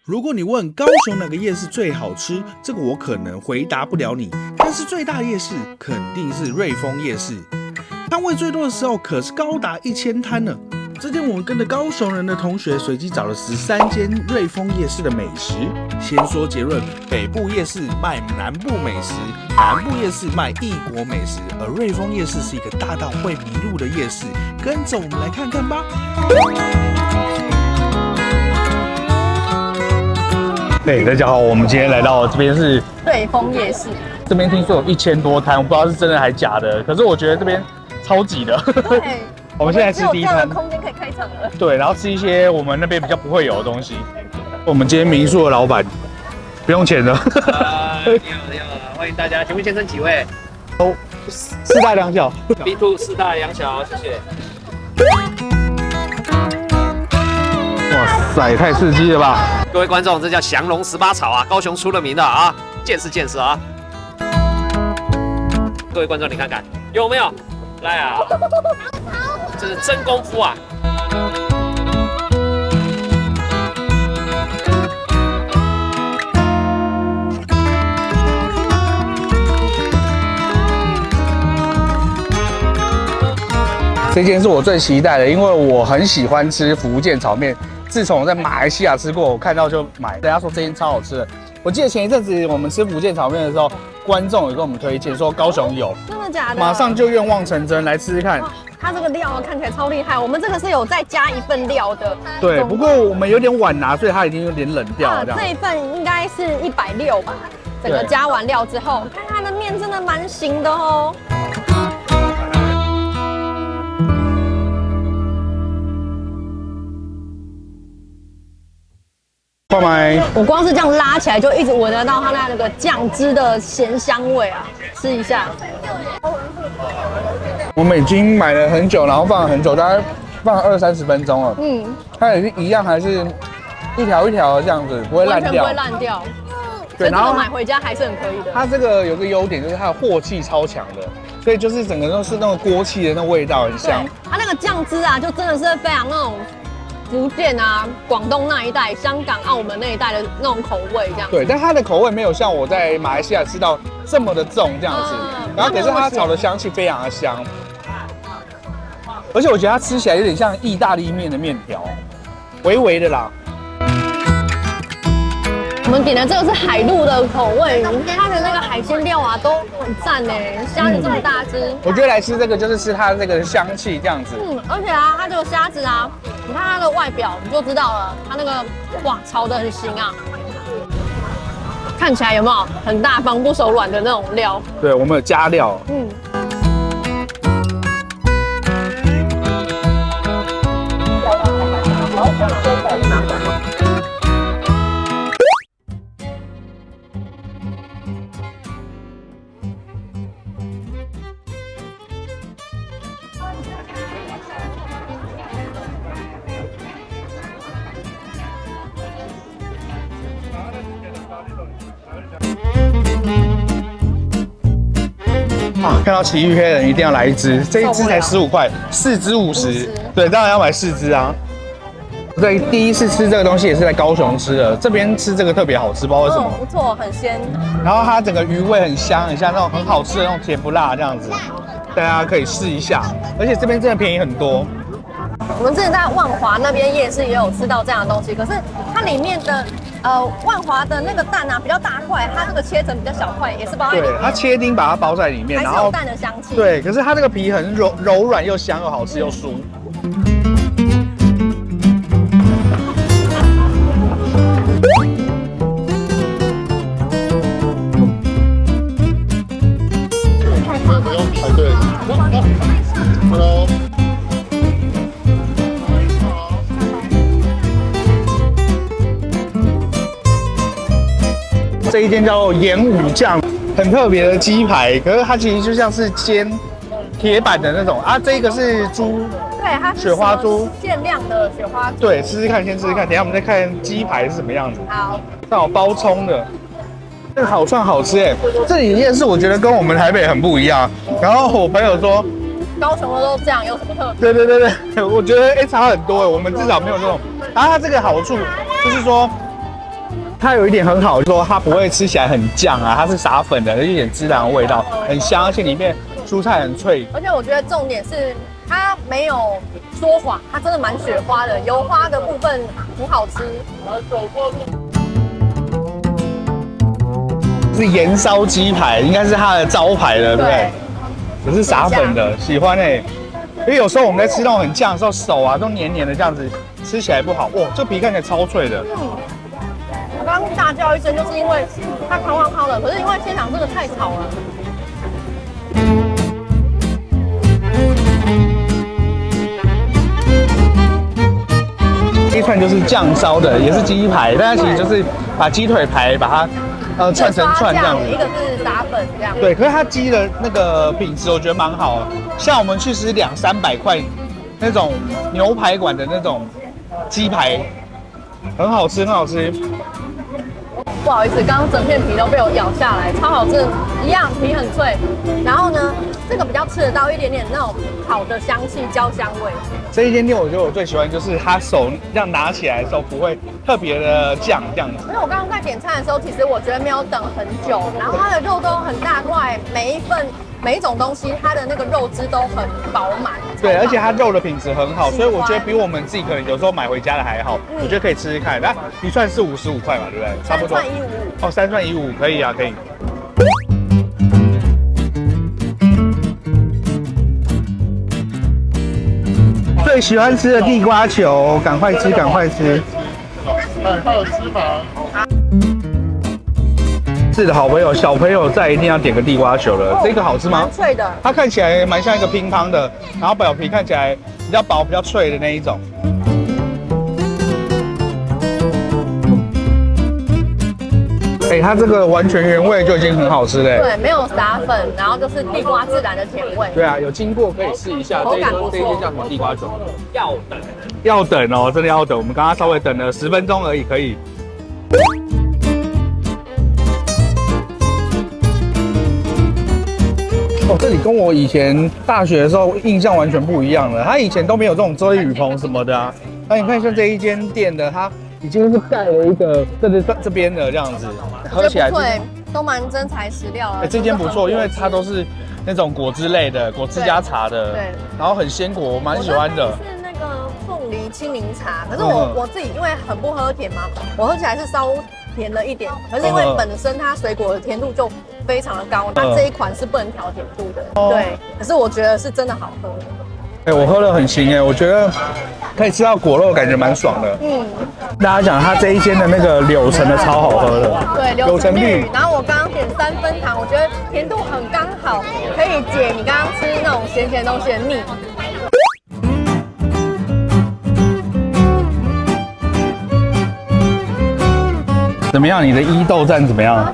如果你问高雄哪个夜市最好吃，这个我可能回答不了你。但是最大夜市肯定是瑞丰夜市，摊位最多的时候可是高达1000摊呢。这天我们跟着高雄人的同学随机找了13间瑞丰夜市的美食。先说结论，北部夜市卖南部美食，南部夜市卖异国美食，而瑞丰夜市是一个大到会迷路的夜市。跟着我们来看看吧。对，大家好，我们今天来到这边是瑞丰夜市，这边听说有1000多摊，我不知道是真的还假的，可是我觉得这边超挤的。对，我们现在吃第一摊，有这样的空间可以开场了。对，然后吃一些我们那边比较不会有的东西。我们今天民宿的老板不用钱的。你好，欢迎大家。请问先生几位？都4大2小。B2 4大2小，谢谢。哇塞，太刺激了吧！各位观众，这叫降龙18草啊，高雄出了名的啊，见识见识啊。各位观众，你看看有没有？来啊，这是真功夫啊！这间是我最期待的，因为我很喜欢吃福建炒面。自从我在马来西亚吃过，我看到就买。人家说这间超好吃的。我记得前一阵子我们吃福建炒面的时候，观众有跟我们推荐说高雄有，真的假的？马上就愿望成真，来吃吃看。它这个料看起来超厉害，我们这个是有再加一份料的。对，不过我们有点晚拿，所以它已经有点冷掉了。这一份应该是160吧，整个加完料之后，看它的面真的蛮行的哦。快买！我光是这样拉起来，就一直闻得到它那个酱汁的咸香味啊！吃一下。我们已经买了很久，然后放了很久，大概放了20-30分钟了。它也是一样，还是一条一条的这样子，不会烂掉。完全不会烂掉。对，然后买回家还是很可以的。它这个有个优点就是它的镬气超强的，所以就是整个都是那种锅气的那味道，很香。它那个酱汁啊，就真的是非常那种福建啊、广东那一带、香港、澳门那一带的那种口味，这样。对，但它的口味没有像我在马来西亚吃到这么的重这样子。然后可是它炒的香气非常的香，而且我觉得它吃起来有点像意大利面的面条，微微的啦。我们点的这个是海陆的口味，它的那个海鲜料啊都很赞呢，虾子这么大只。我觉得来吃这个就是吃它的这个香气这样子。而且啊，它这个虾子啊，你看它的外表你就知道了，它那个哇炒得很行啊，看起来有没有很大方不手软的那种料？对，我们有加料。看到奇遇黑人一定要来一只，这一只才15块，4只50。对，当然要买4只啊。对，第一次吃这个东西也是在高雄吃的，这边吃这个特别好吃，不知道为什么。不错，很鲜。然后它整个鱼味很香，很像那种很好吃的那种甜不辣这样子，大家可以试一下。而且这边真的便宜很多。我们之前在万华那边夜市也有吃到这样的东西，可是它里面的万华的那个蛋啊比较大块，它这个切成比较小块，也是包在里面。对，它切丁把它包在里面，然后有蛋的香气。对，可是它这个皮很柔软又香又好吃又酥。不用排队。Hello。这一间叫做盐武酱，很特别的鸡排，可是它其实就像是煎铁板的那种啊。这个是猪，对，它是雪花猪，限量的雪花猪。对，试试看，先试试看，等一下我们再看鸡排是什么样子。好，它有包葱的，这个好算好吃哎。这里夜市我觉得跟我们台北很不一样。然后我朋友说，高雄的都这样，有什么特别？对，我觉得差很多哎，我们至少没有这种。然后它这个好处就是说，它有一点很好，就是说它不会吃起来很酱啊，它是撒粉的，有一点孜然的味道，很香，而且里面蔬菜很脆。而且我觉得重点是它没有说谎，它真的蛮雪花的，油花的部分很好吃。是盐烧鸡排，应该是它的招牌了，对不对？可是撒粉的，喜欢哎。因为有时候我们在吃那种很酱的时候，手啊都黏黏的，这样子吃起来不好。哇，这皮看起来超脆的。我刚刚大叫一声，就是因为它烤的，可是因为现场真的太吵了。这一串就是酱烧的，也是鸡排，但它其实就是把鸡腿排把它串成串这样子。一个是撒粉这样。对，可是它鸡的那个品质我觉得蛮好的，像我们去吃200-300块那种牛排馆的那种鸡排，很好吃，很好吃。不好意思，刚刚整片皮都被我咬下来，超好吃，一样皮很脆。然后呢，这个比较吃得到一点点那种烤的香气、焦香味。这一间店我觉得我最喜欢就是它手这样拿起来的时候不会特别的酱这样子。因为我刚刚在点餐的时候，其实我觉得没有等很久，然后它的肉都很大块，每一种东西它的那个肉汁都很饱满。对，而且它肉的品质很好，所以我觉得比我们自己可能有时候买回家的还好。我觉得可以吃吃看。那一串是55块嘛，对不对？差不多。3串155。哦，3串155可以啊，可以。最喜欢吃的地瓜球，赶快吃，赶快吃。还有芝麻。是的，好朋友，小朋友再一定要点个地瓜球了。这个好吃吗？蛮脆的，它看起来蛮像一个乒乓的，然后表皮看起来比较薄、比较脆的那一种。它这个完全原味就已经很好吃嘞。对，没有撒粉，然后就是地瓜自然的甜味。对啊，有经过可以试一下。口感不错。这一间叫什么地瓜球？要等哦，真的要等。我们刚刚稍微等了10分钟而已，可以。哦，这里跟我以前大学的时候印象完全不一样了。它以前都没有这种遮雨棚什么的啊。那你看，像这一间店的，它已经是盖了一个这边的这样子，喝起来对，都蛮真材实料啊。这间不错，因为它都是那种果汁类的，果汁加茶的，对，然后很鲜果，我蛮喜欢的。是那个凤梨青柠茶，可是我自己因为很不喝甜嘛，我喝起来是稍甜了一点，可是因为本身它水果的甜度就非常的高，它这一款是不能调甜度的，对，可是我觉得是真的好喝。我喝了很行我觉得可以吃到果肉，感觉蛮爽的。大家讲它这一间的那个柳橙的超好喝的，对，柳橙绿。然后我刚刚点3分糖，我觉得甜度很刚好，可以解你刚刚吃那种咸咸东西的腻。怎么样？你的豆站怎么样？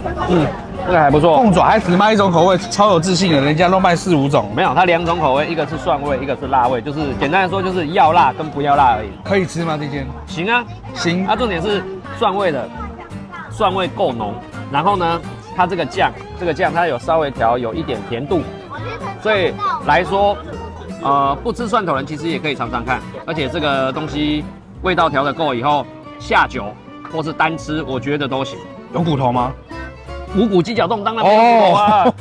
这个还不错。凤爪还只卖一种口味，超有自信的，人家都卖4、5种。没有，它2种口味，一个是蒜味，一个是辣味，就是简单的说就是要辣跟不要辣而已。可以吃吗？这间？行啊，行。它重点是蒜味的，蒜味够浓。然后呢，它这个酱它有稍微调，有一点甜度，所以来说，不吃蒜头人其实也可以尝尝看。而且这个东西味道调得够以后，下酒或是单吃，我觉得都行。有骨头吗？无骨鸡脚冻当然没有骨头啊，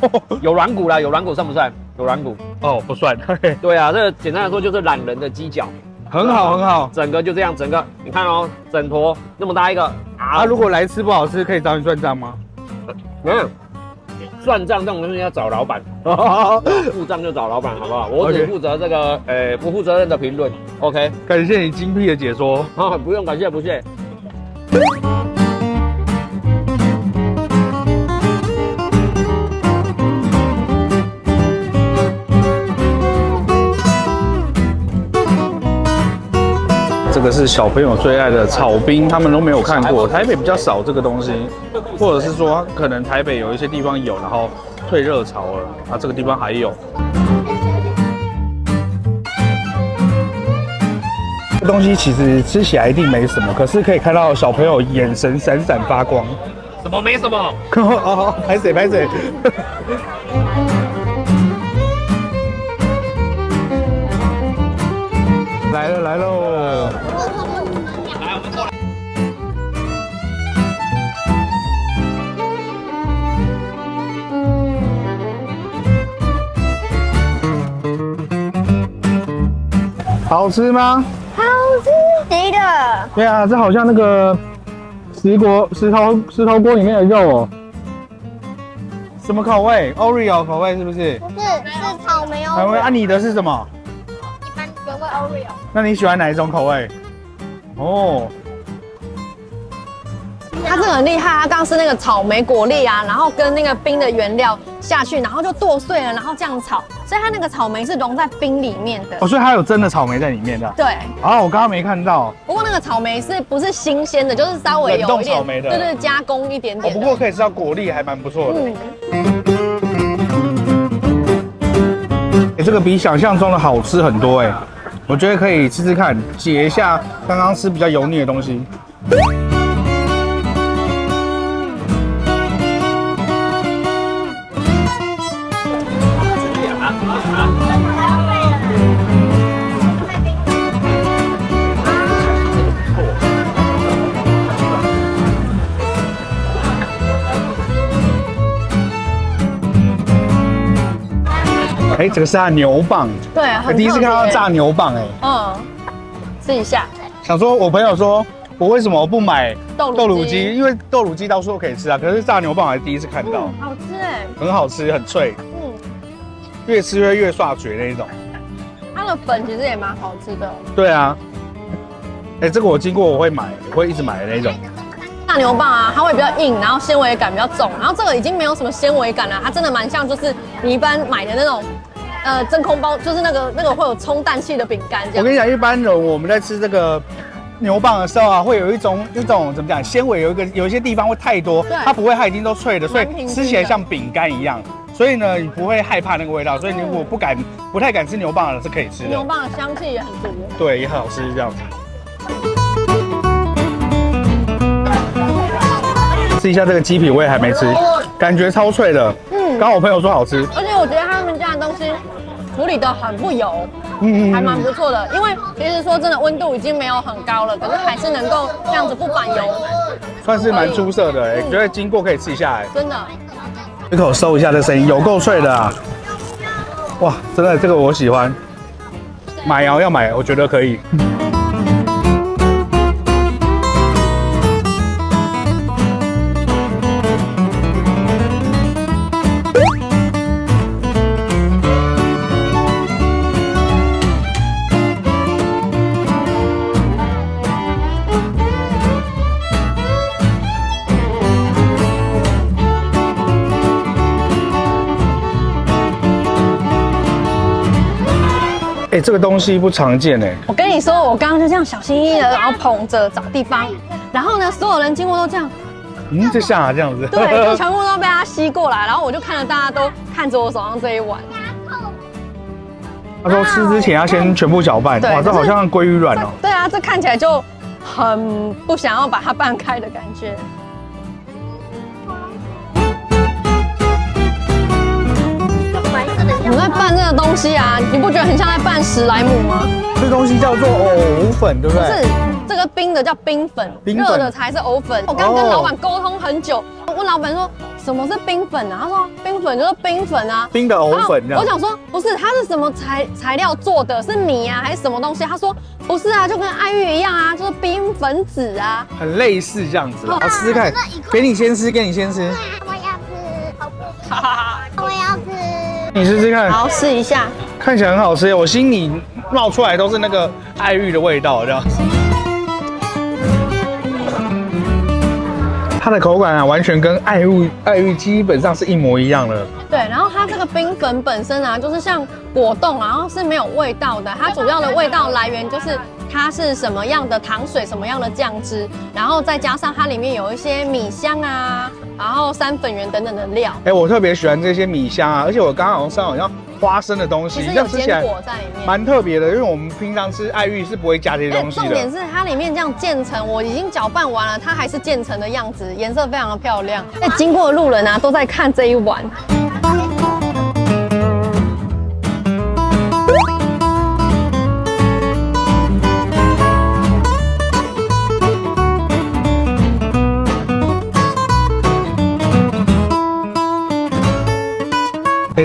有软骨啦，有软骨算不算？有软骨哦，不算。对啊，这个简单来说就是懒人的鸡脚，很好很好，整个就这样，整个你看哦，整坨那么大一个啊。如果来吃不好吃，可以找你算账吗？没有，算账这种东西要找老板，付账就找老板，好不好？我只负责这个不负责任的评论。OK， 感谢你精辟的解说。不用感谢，不谢。这个是小朋友最爱的炒冰，他们都没有看过，台北比较少这个东西，或者是说可能台北有一些地方有，然后退热潮了，啊，这个地方还有。这东西其实吃起来一定没什么，可是可以看到小朋友眼神闪闪发光。什么没什么？哦，拍水拍水。来了来喽！来，我们过来。好吃吗？好吃极的。对啊，这好像那个石头锅里面的肉哦。什么口味 ？Oreo 口味是不是？不是，是草莓草莓啊，你的是什么？一般原味 Oreo。那你喜欢哪一种口味？哦，它这个很厉害，它刚刚是那个草莓果粒啊，然后跟那个冰的原料下去，然后就剁碎了，然后这样炒，所以它那个草莓是融在冰里面的。哦，所以它有真的草莓在里面的。对。啊，我刚刚没看到。不过那个草莓不是新鲜的，就是稍微有一点冷冻草莓的对对，加工一点点。哦，不过可以吃到果粒，还蛮不错的。这个比想象中的好吃很多哎，我觉得可以吃吃看，解一下刚刚吃比较油腻的东西。哎，这个是它的牛蒡，对，很第一次看到炸牛蒡哎。嗯，试一下。想说，我朋友说我为什么不买豆乳鸡？因为豆乳鸡到处都可以吃啊，可是炸牛蒡还是第一次看到。好吃哎，很好吃，很脆，越吃越刷嘴那一种。它的粉其实也蛮好吃的。对啊，哎，这个我经过我会买，我会一直买的那一种。大牛蒡啊，它会比较硬，然后纤维感比较重，然后这个已经没有什么纤维感了，它真的蛮像就是你一般买的那种，真空包，就是那个会有充氮气的饼干这样。我跟你讲，一般人我们在吃这个牛蒡的时候啊，会有一种怎么讲，纤维有一些地方会太多，它不会，它已经都脆的，所以吃起来像饼干一样。所以呢，你不会害怕那个味道，所以你如果不太敢吃牛蒡的是可以吃的。牛蒡的香气也很足，对，也很好吃这样子。吃一下这个鸡皮，我也还没吃，感觉超脆的。刚好我朋友说好吃，而且我觉得他们家的东西处理得很不油，还蛮不错的。因为其实说真的，温度已经没有很高了，可是还是能够这样子不反油，算是蛮出色的。觉得经过可以吃一下哎，真的。一口收一下这声音，有够脆的啊！哇，真的这个我喜欢，买要买，我觉得可以。哎，这个东西不常见哎。我跟你说，我刚刚就这样小心翼翼的，然后捧着找地方，然后呢，所有人经过都这样，就像这样子，对，就全部都被他吸过来，然后我就看着大家都看着我手上这一碗。他说吃之前要先全部搅拌，哇，这好像鲑鱼卵哦。对啊，这看起来就很不想要把它拌开的感觉。我们在拌这个东西啊，你不觉得很像在拌史莱姆吗？这东西叫做藕粉，对不对？是，这个冰的叫冰粉，热的才是藕粉。我刚跟老板沟通很久，我问老板说什么是冰粉啊？他说冰粉就是冰粉啊，冰的藕粉这样。我想说不是，它是什么材料做的？是米啊还是什么东西？他说不是啊，就跟爱玉一样啊，就是冰粉籽啊，很类似这样子。好，吃吃看，给你先吃，给你先吃。我要吃，我要吃。你试试看，好，试一下，看起来很好吃。我心里冒出来都是那个爱玉的味道，这样。它的口感啊，完全跟爱玉基本上是一模一样的。对，然后它这个冰粉本身啊，就是像果冻，然后是没有味道的。它主要的味道来源就是它是什么样的糖水，什么样的酱汁，然后再加上它里面有一些米香啊，然后三粉圆等等的料。哎，我特别喜欢这些米香啊，而且我刚刚好像花生的东西，其实有坚果在里面，蛮特别的。因为我们平常吃爱玉是不会加这些东西的。重点是它里面这样渐层，我已经搅拌完了，它还是渐层的样子，颜色非常的漂亮。经过的路人啊，都在看这一碗。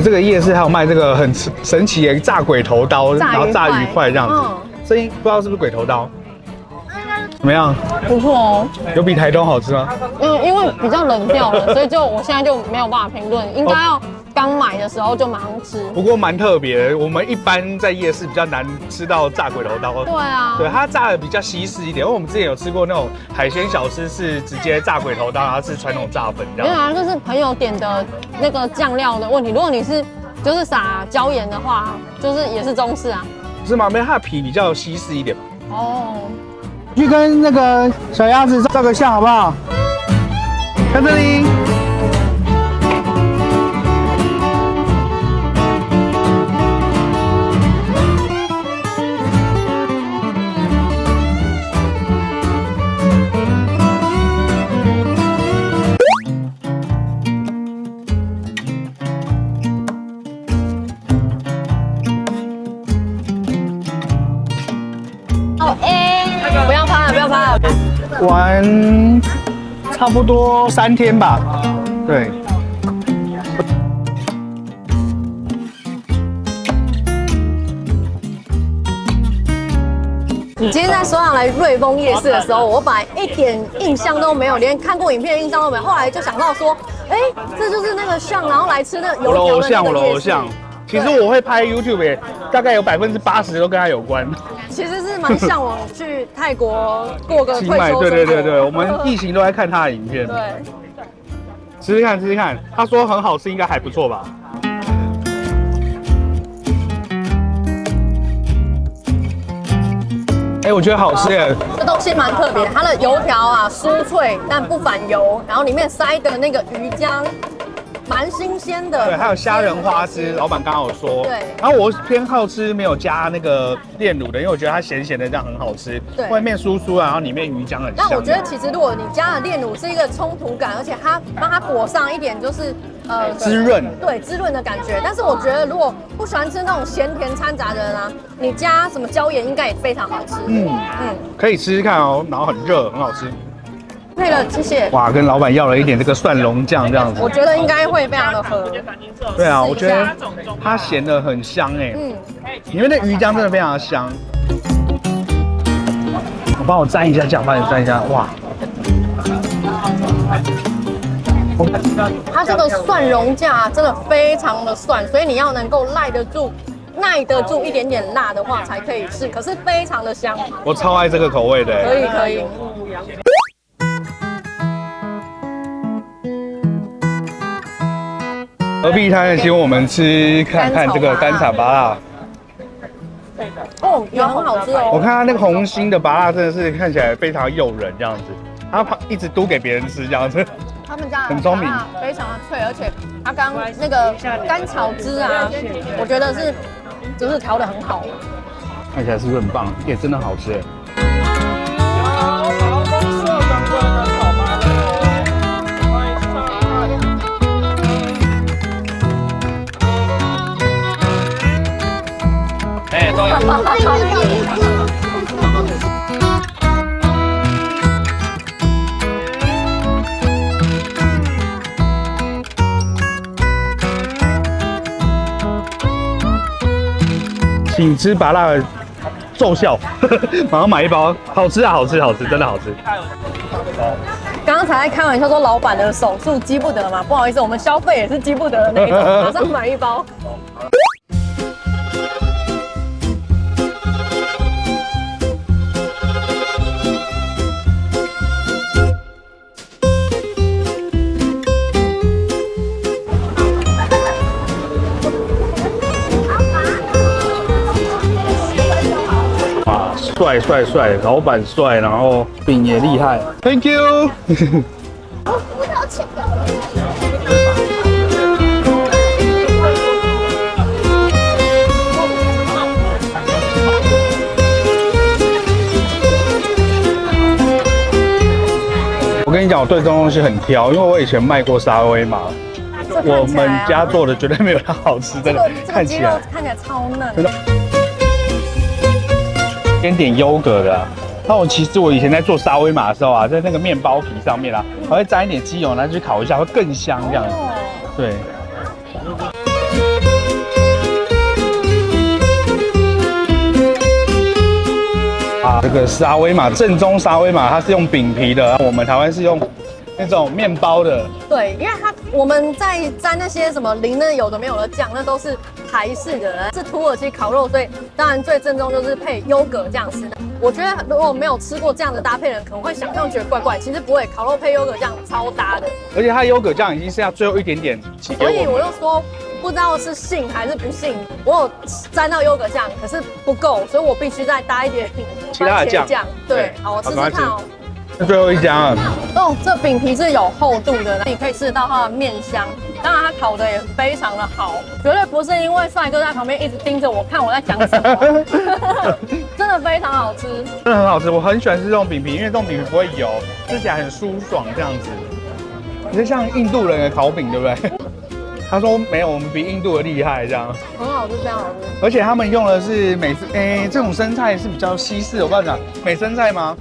这个夜市还有卖这个很神奇的炸鬼头刀，然后炸鱼块这样子，声音不知道是不是鬼头刀。怎么样？不错哦。有比台东好吃吗？因为比较冷掉了，所以我现在就没有办法评论，应该要刚买的时候就马上吃。不过蛮特别的，我们一般在夜市比较难吃到炸鬼头刀。对啊，对，它炸的比较西式一点，因为我们之前有吃过那种海鲜小吃，是直接炸鬼头刀，然后是传统炸粉这样。没有啊，就是朋友点的那个酱料的问题。如果你是就是撒椒盐的话，就是也是中式啊。是吗？没有，它的皮比较西式一点。哦。去跟那个小鸭子照个相好不好？看这里。不要拍了，不要拍了。玩差不多3天吧，对。你今天在说要来瑞丰夜市的时候，我本来一点印象都没有，连看过影片的印象都没有。后来就想到说，哎，这就是那个像，然后来吃那油条的那个夜市。其实我会拍 YouTube 耶，大概有80%都跟他有关。其实是蛮向往去泰国过个退休生活。对，我们疫情都在看他的影片。对，吃吃看，他说很好吃，应该还不错吧？哎，我觉得好吃耶。这东西蛮特别的，它的油条啊酥脆但不反油，然后里面塞的那个鱼浆。蛮新鲜的，对，还有虾仁花枝，老板刚刚有说，对。然后我偏好吃没有加那个炼乳的，因为我觉得它咸咸的这样很好吃，对，外面酥酥啊，然后里面鱼浆很香。那我觉得其实如果你加了炼乳是一个冲突感，而且它帮它裹上一点就是滋润，对，滋润的感觉。但是我觉得如果不喜欢吃那种咸甜掺杂的人啊，你加什么椒盐应该也非常好吃。可以吃吃看哦，然后很热，很好吃。配了，谢谢。哇，跟老板要了一点这个蒜蓉酱这样子，我觉得应该会非常的合。对啊，我觉得它咸的很香哎，里面的鱼浆真的非常的香。我帮我蘸一下酱，帮你蘸一下，哇。它这个蒜蓉酱真的非常的蒜，所以你要能够耐得住一点点辣的话才可以吃，可是非常的香。我超爱这个口味的。可以。隔壁摊请我们吃看这个干炒芭乐。哦，也很好吃哦。我看它那个红心的芭乐真的是看起来非常诱人这样子，它一直嘟给别人吃这样子。他们家很聪明，非常的脆，而且它刚那个干炒汁啊，我觉得是就是调得很好。看起来是不是很棒？也真的好吃。请吃芭乐奏效，马上买一包，好吃，真的好吃。刚才在开玩笑说老板的手速激不得嘛，不好意思，我们消费也是激不得的那一种，马上买一包。帅，老板帅，然后饼也厉害 ，Thank you 。我跟你讲，我对这种东西很挑，因为我以前卖过沙威玛，我们家做的绝对没有它好吃，真的。看起来超嫩。真的。点优格的、啊，那其实我以前在做沙威玛的时候啊，在那个面包皮上面啊，还会沾一点鸡油，拿去烤一下，会更香这样子。对。啊，这个沙威玛正宗沙威玛，它是用饼皮的，我们台湾是用那种面包的。对，因为我们在沾那些什么淋那有的没有的酱，那都是台式的，是土耳其烤肉，所以当然最正宗就是配优格这样吃。我觉得如果没有吃过这样的搭配的人，可能会想象觉得怪怪，其实不会，烤肉配优格酱超搭的。而且它优格酱已经剩下最后一点点挤给我们。所以我就说，不知道是信还是不信，我有沾到优格酱，可是不够，所以我必须再搭一点其他的酱。对，好，我吃吃看哦。是最后一家了。哦，这饼皮是有厚度的，你可以吃得到它的面香。当然，它烤的也非常的好，绝对不是因为帅哥在旁边一直盯着我看我在讲什么，真的非常好吃，真的很好吃。我很喜欢吃这种饼皮，因为这种饼皮不会油，吃起来很舒爽这样子。你是像印度人的烤饼，对不对？他说没有，我们比印度的厉害，这样很好吃，非常好吃。而且他们用的是这种生菜是比较西式，我跟你讲，美生菜吗？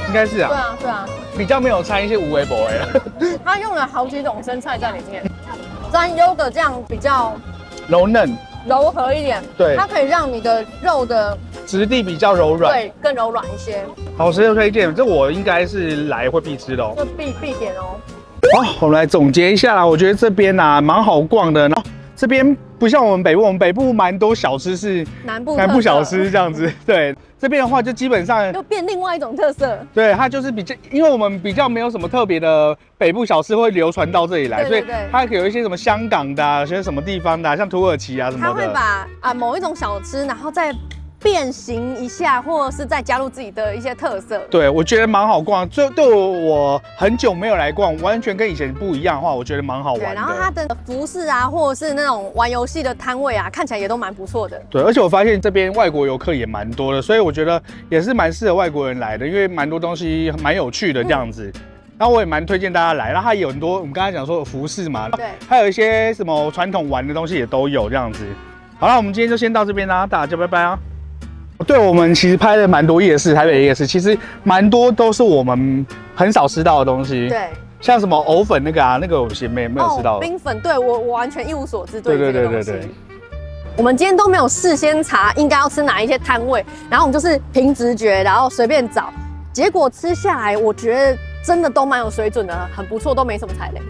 应该是啊。对啊，对啊，比较没有掺一些无为博哎。他用了好几种生菜在里面，沾优格酱比较柔嫩、柔和一点，对，它可以让你的肉的质地比较柔软，对，更柔软一些。好吃的推荐，这我应该是来会必吃的哦。这必点哦。好，我们来总结一下啦。我觉得这边啊蛮好逛的，然后这边不像我们北部蛮多小吃是南部小吃这样子。对，这边的话就基本上又变另外一种特色。对，它就是比较，因为我们比较没有什么特别的北部小吃会流传到这里来，对，所以它有一些什么香港的、啊，些什么地方的、啊，像土耳其啊什么的。它会把某一种小吃，然后再变形一下，或者是再加入自己的一些特色。对，我觉得蛮好逛。对我很久没有来逛，完全跟以前不一样的话，我觉得蛮好玩的。对，然后它的服饰啊，或者是那种玩游戏的摊位啊，看起来也都蛮不错的。对，而且我发现这边外国游客也蛮多的，所以我觉得也是蛮适合外国人来的，因为蛮多东西蛮有趣的这样子。然后我也蛮推荐大家来，然后它有很多我们刚才讲说的服饰嘛，对，还有一些什么传统玩的东西也都有这样子。好了，我们今天就先到这边啦，大家就拜拜啊。对，我们其实拍了蛮多夜市，台北夜市其实蛮多都是我们很少吃到的东西。对，像什么藕粉那个啊，那个我没有吃到。冰粉，对我完全一无所知。对对。我们今天都没有事先查应该要吃哪一些摊位，然后我们就是凭直觉，然后随便找，结果吃下来，我觉得真的都蛮有水准的，很不错，都没什么踩雷。